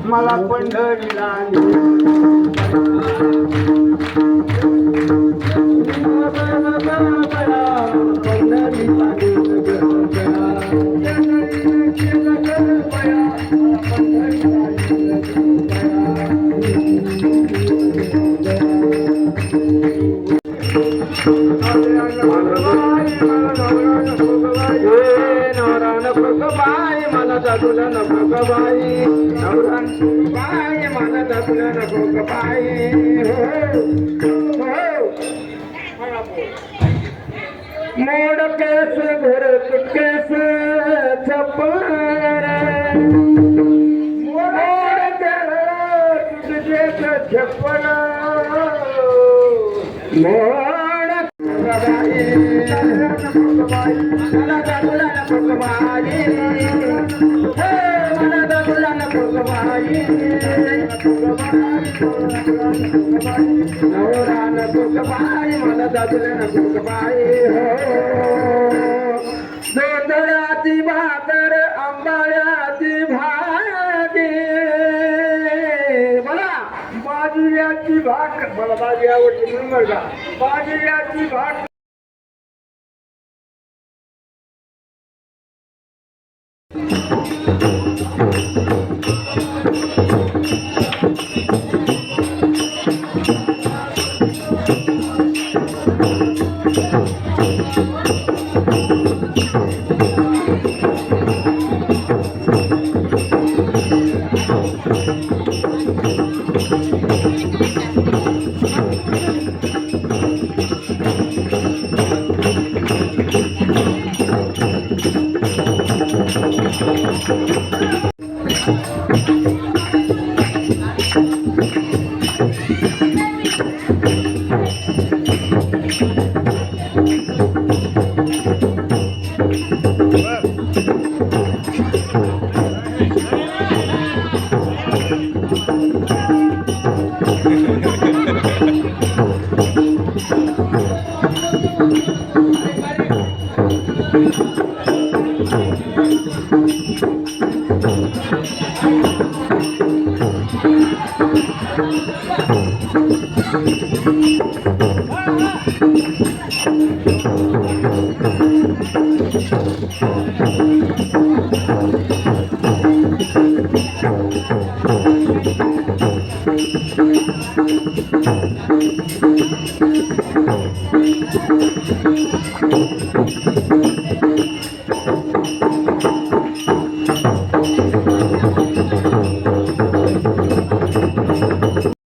मला पंढरीला मला दादूला नको ग बाई नवरा बाई मला दादूला नको ग बाई मोड केस भरत केस छपर मोड तुझे छप्पन मोड बाई मला दादूला नको ग बाई नवरा नको ग बाई मला दादूला नको ग बाई जोंधळ्याची भाकर आंबाळ्याची भाजी मला बाजऱ्याची भाकर मला भाजी आवडते म्हणून बरं का बाजऱ्याची भाकर